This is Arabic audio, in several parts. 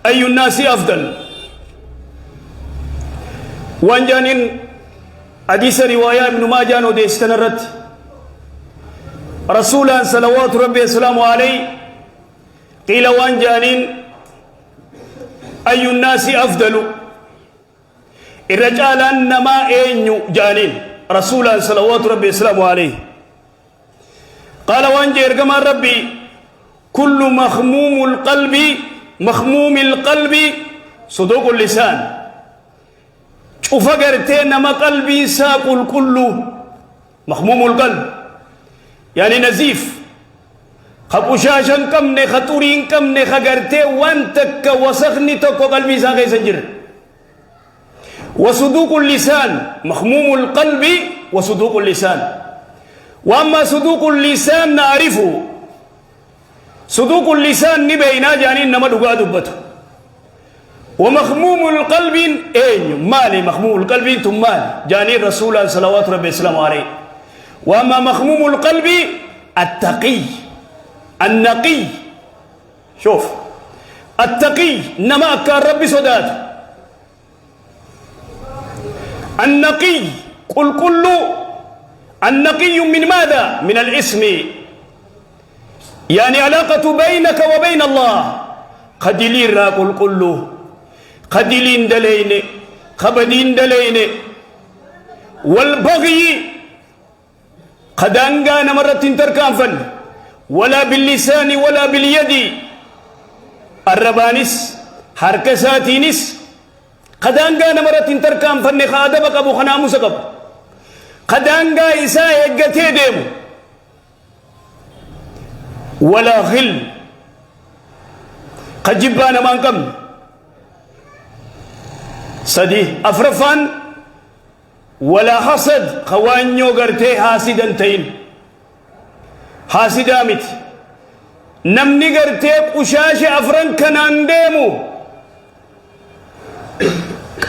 أي الناس أفضل وانجانين حديث رواية ابن ماجه وديستنرت رسولا صلوات ربي وسلامه عليه قيل وانجانين أي الناس أفضل الرجال أنما أين جانين رسولا صلوات ربي وسلامه عليه قال وانجي ارقم ربي كل مخموم القلب صدوق اللسان شوف قرتين ما قلبي ساقل كله مخموم القلب يعني نزيف خبوشاشا كمني خطورين كمني خقرتين وانتك وسخني تكو قلبي ساقي سنجر وصدوق اللسان مخموم القلب وصدوق اللسان وأما صدوق اللسان نعرفه صدوق اللسان نبينا جانين نما دقا دبته ومخموم القلب اين مالي مخموم القلب ثم مال جاني الرسول صلوات ربي وسلامه عليه واما مخموم القلب التقي النقي شوف التقي نما كان ربي صدات النقي قل كله النقي من ماذا؟ من الاسم يعني علاقة بينك وبين الله قدلين راقل كله قدلين دلين خبدين دلين والبغي قدانغان مرة تركافا ولا باللسان ولا باليد الربانس حركساتينس قدانغان مرة تركافا خادبك أبو خناموس قب قدانغا إساء يقتي ديمو ولا غل قجبانا مانكم سدي أفرفان ولا حسد خوانيو غرتي حاسدا تين حاسدا مت نمني غرتي قشاش أفرن كنان ديمو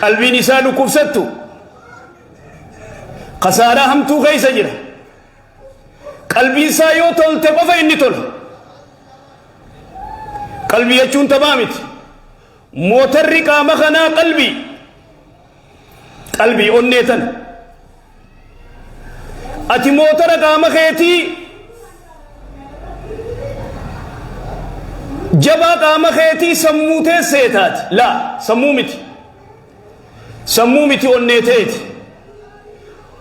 قلبي نسالو كفستو خسارة هم تو غي سجرة قلبي سايو تول تبفا إني تول قلبي يجون تبامت موتر قام خنا قلبي أنيتن أتي موتر قام خيتي جبا قام خيتي سموتي سيتات لا سمومتي أنيتيت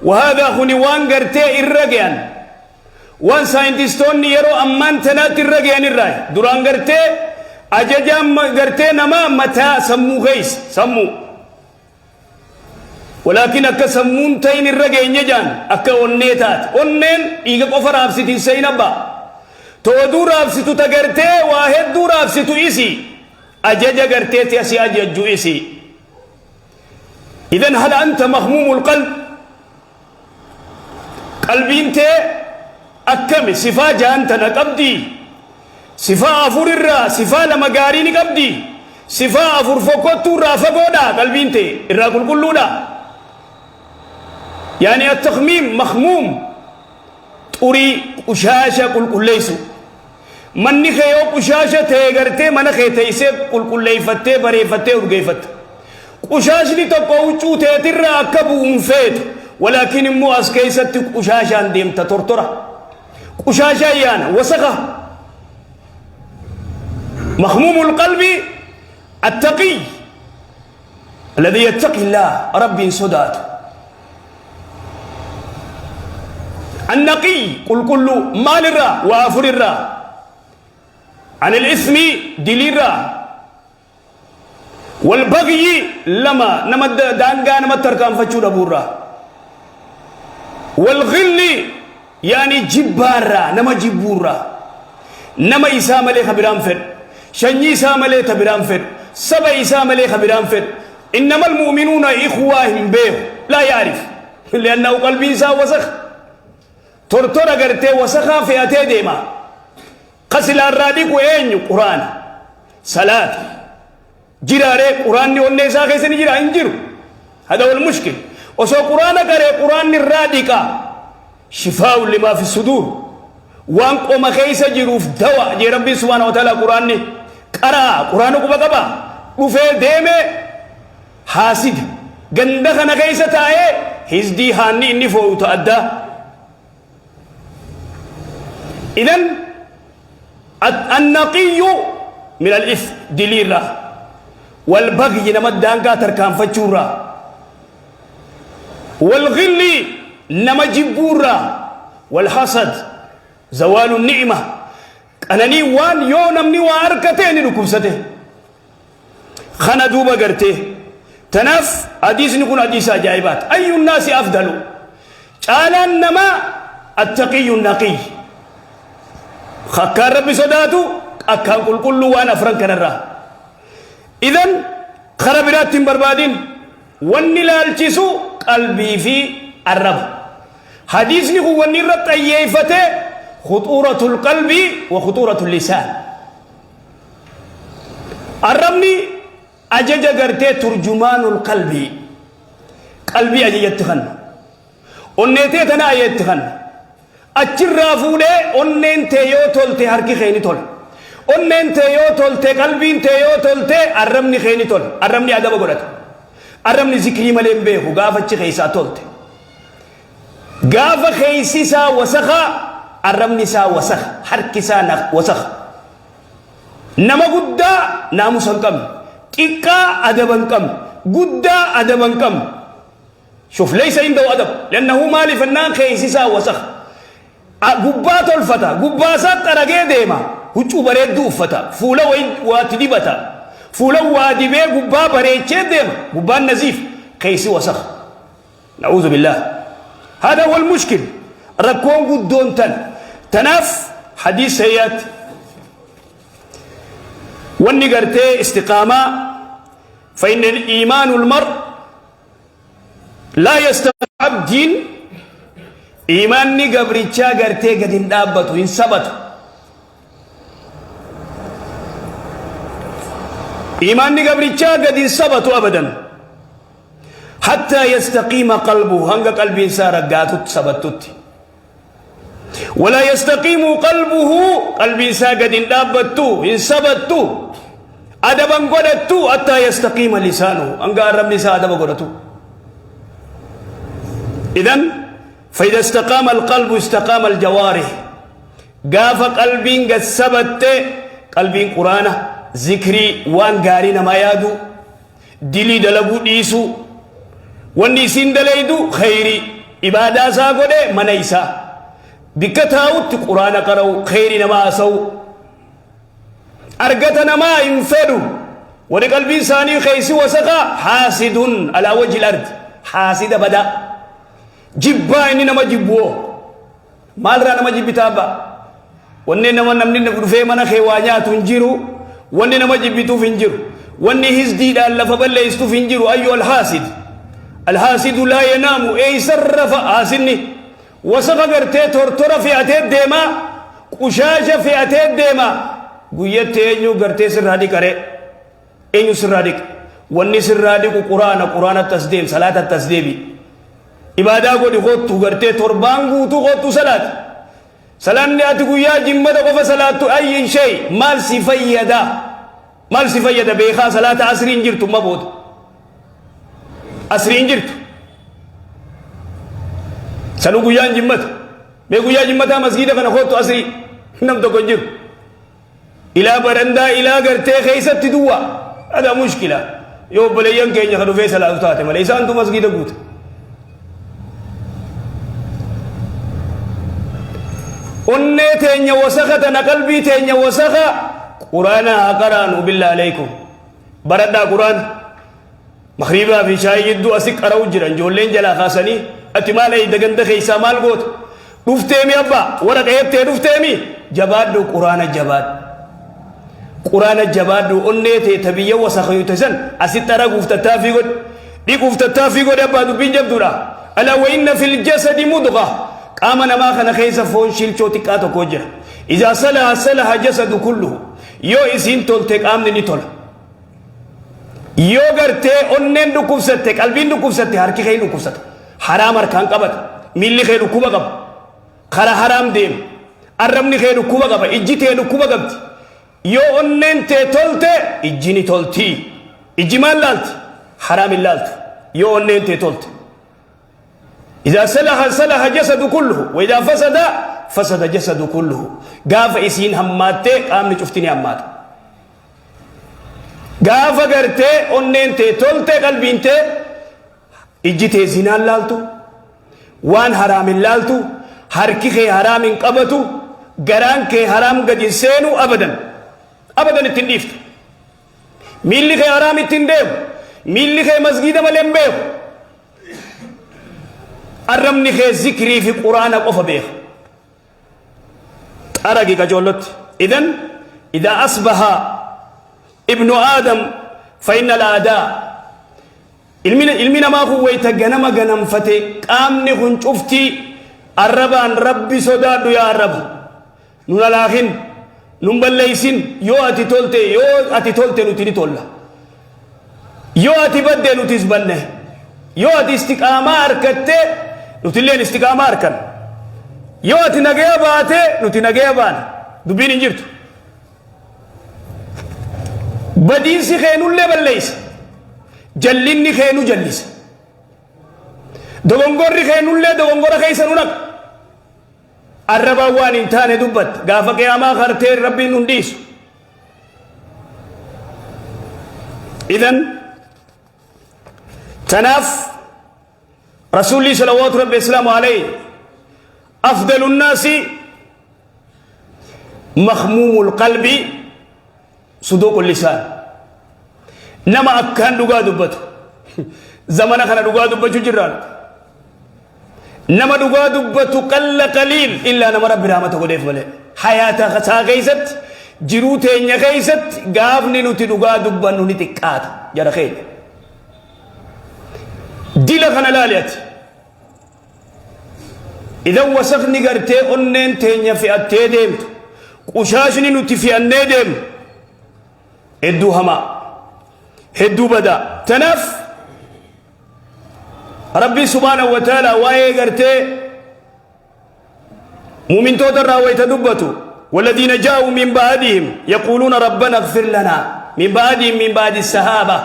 وهذا هنوان قرتي الرقيان وان ساينتستون يرو أمان تنات الرقيان الرأي دران قرتي أججام قرتي نما متى سمو غيس سمو ولكن أكا سمون تين الرقيان يجان أكا ونيتات ونين إيقا قفر أبسطين سينبا تو دور أبسطو تقرتي واحد دور أبسطو إسي أجج قرتي تيسي أججو إسي إذن هل أنت مخموم القلب قلبين تي أكمل صفا جانتنا قبدي صفا أفور الرا صفا لما قاريني قبدي صفا أفور فقوتو را فقودا قلبين تي الرا كل لا يعني التخميم مخموم توري قشاشة كل ليسو من نخيو قشاشة تيغرتي من خي تيسي كل ليفتي بريفتي ورقيفت قشاش لي تقوچو تيتر أكبو انفيت ولكن مو أسكيست قشاشة ديم تطرطرة قشاشة يانا وسخة مخموم القلب التقي الذي يتقي الله ربي صدات النقي قل كل مال الرا وافر الرا عن الإثم دليل الرا والبغي لما نمد دانغا نمد تركان فجور أبورا والغل يعني جبارا نما جبورا نما إسام عليه خبران فر شني إسام عليه تبران فر سبا إسام عليه خبران فر إنما المؤمنون إخواهم به لا يعرف لأنه قلبي إنسان وسخ ترتر أغرتي وسخا في أتي ديما قسل الرادق وين قرآن صلاة جراري قرآن ني ساخي سنجر انجر هذا هو المشكل وسو قرآن قرأ قرآن الرادق شفاء لما في الصدور وان قوم خيس جروف دواء جي ربي سبحانه وتعالى قرآن قرأ قرآن قبا رفي ديمة حاسد قندخنا كيسة تاية هزدي هاني إني فوت أدى إذن النقي من الإثم دليرا والبغي نمد دانكا تركان فجورا والغل نمجبورا والحسد زوال النعمة أنني وان يونمني واركتين ركوبسته خنا دوبا قرته تنف حديث نكون حديث عجائبات أي الناس أفضل قال إنما التقي النقي خكار ربي صداتو أكام كل وانا فرنك نرى إذن خربرات بربادين والنلال جسو قلبي في الرب حديث نكون ونرى طيفته خطورة القلب وخطورة اللسان الرمني أجج قرتي ترجمان القلب قلبي أجج يتخن أنتي تنا يتخن أجرى فولي أنين تيو تولتي هركي خيني تول أنين تيو تولتي قلبين تيو تولتي الرمني خيني تول الرمني أدب قرأت الرمني ذكري ملين بيهو غافة خيسا تولتي غافة خيسيسا وسخا الرمني سا وسخ حركي سا وسخ نما قدا ناموسا كم إكا أدبا كم قدا أدبا كم شوف ليس عنده أدب لأنه مالي فنان خيسيسا وسخ قبات الفتى قباسات ترقى ديما هجو بريد دو فتى فولا واتدبتا فولا وادبه قبا بريد ديما قبا نزيف خيسي وسخ نعوذ بالله هذا هو المشكل ركون قدون تناف حديث سيئات والنقرتي استقامة فإن الإيمان المرء لا يستقيم دين إيمان نقبرتشا قرتي قد اندابت وإن سبت إيمان نقبرتشا قد انسبت أبدا حتى يستقيم قلبه هنگا قلبي سارقاتت سبتت ولا يستقيم قلبه قلبي ساقد اندابتو انسبتو أدبا قدتو حتى يستقيم لسانه أنقى الرب لسا أدبا قدتو إذن فإذا استقام القلب استقام الجوارح قاف قلبي قد سبت قلبي قرآن ذكري وان قارين ما يادو دلي دلبو ديسو والنسين دليدو خيري إبادة ساقود منيسا بكتاوت قرآن قرأوا خير نما أسو أرقتنا ما ينفدوا ولقلبي ثاني خيسي وسقا حاسد على وجه الأرض حاسد بدأ جبا إني نما جبوه مال را نما جبتابا واني نما نمني نفي منا خيوانيا تنجروا واني نما جبتو فنجروا واني هزدي دال فبل يستو فنجروا أيها الحاسد الحاسد لا ينام أي سرف حاسدني وسقا قرتي تورتورا في أتيت ديما قشاشة في أتيت ديما قويت تينيو قرتي سرادي كاري إنيو سرادي واني سرادي قرآن التسديم صلاة التسديبي إبادة قد خطو قرتي توربان قوتو خطو صلاة صلاة نياتي قويا جمد قف صلاة أي شيء مال سفيدا بيخا صلاة عصرين جرتو مبود عصرين جرتو سنو قيان جمت بقيا جمتا مسجد كان خطو أسري نم تكونجر إلى برندا إلى غرتي خيسة تدوا هذا مشكلة يوم بليان كين يخلو في صلاة تاتي مليس أنتو مسجد قوت أني تيني وسخة نقلبي تيني وسخة قرآن أقران بالله عليكم بردا قرآن مخريبا في شاي يدو أسك أراو جران جولين جلا خاسني أتمال أي دقند خيسا مال قوت رفتيمي أبا ورق يبتي رفتيمي جباد دو قرآن جباد دو أنيتي تبيا وسخيو تسن أسترى قفتتا في قد دي قفتتا في قد أبا دو بين جبدورا ألا وإن في الجسد مضغة قام نما خنا خيسا فون شيل چوتي كاتو كوجر إذا صلح جسد كله يو إسين تولتك آمن نتول يو غرتي أنين دو كفستك قلبين دو كفستك هركي خيل دو كفستك حرام أركان قبط ملي خير كوبا قب خلا حرام ديم أرمني خير كوبا قب إجي تيلو كوبا قبت يو أنين تولت إجيني تولتي إجمال لالت حرام لالت يو أنين تولت إذا صلح جسد كله وإذا فسد جسد كله قاف إسين همات قامني شفتني همات قاف قرتي أنين تولت قلبين إجتي زنا لالتو وان حرام لالتو حركي خي حرام قبتو قران كي حرام قد يسينو أبدا التنديفت ميلي خي حرام التنديو ميلي خي مسجد ملين بيو أرمني خي ذكري في قرآن قف بيخ أرقي كجولت إذا أصبح ابن آدم فإن الأعداء ilmina maa kuwayta ganama ganamfate qaamni kun cufti arrabaan rabbi sodaadhu yaa arraba nun alaakin nun balleeysin yoo ati tolte nuti ni tolla yoo ati badde nutis banne yoo ati istiqaamaa harkatte nutilleen istiqaamaa harkan yoo ati nagaya baate nuti nagaya baana dubbiin hin jirtu badiinsi keenullee balleeysa جلني خينو جلس دغونغور خينو له دغونغور خيسنو نك الربا وان انتان دبت غافا قياما خرتي ربي ننديس اذن تناف رسول الله صلوات ربي السلام عليه افضل الناس مخموم القلب صدوق اللسان نما أكان دوغا دبت زمانا خنا دوغا دبت جران نما دوغا دبت قل قليل إلا نما رب رحمته قديف ملي حياة خسا غيست جروتي نيا غيست غافني نوتي دوغا دبت نوني تكات جرى خير ديلا خنا لاليات إذا وسخني غرتي أنين تينيا في التيدم قشاشني نوتي في الندم إدو هما هدو بدا تنف ربي سبحانه وتعالى واي غرتي مؤمن تودر ويتدبتوا والذين جاءوا من بعدهم يقولون ربنا اغفر لنا من بعدهم من بعد الصحابة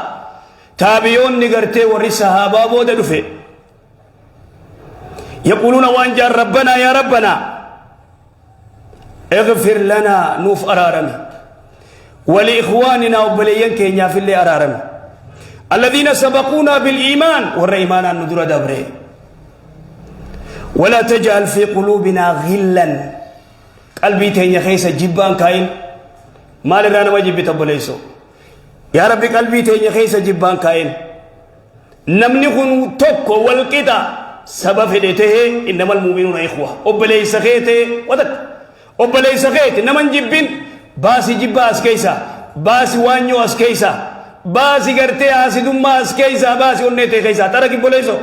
تابعون نغرتي وري الصحابة بود دفه يقولون وانجا ربنا يا ربنا اغفر لنا نوف أرارمي ولإخواننا وبليين كينيا في اللي أرارم الذين سبقونا بالإيمان والرئيمان الندر دبره ولا تجعل في قلوبنا غلا قلبي تينيا خيسا جبان كاين ما لنا وجب تبليسو يا ربي قلبي تينيا خيسا جبان كاين نمنخن توكو والقطع سبب هديته إنما المؤمنون إخوة وبليس خيته ودك وبليس خيته نمن جبين باسي جبا اسكيسا باسي وانيو اسكيسا باسي غرتي اسي دما اسكيسا باسي اونيتي كيسا ترى كي بوليسو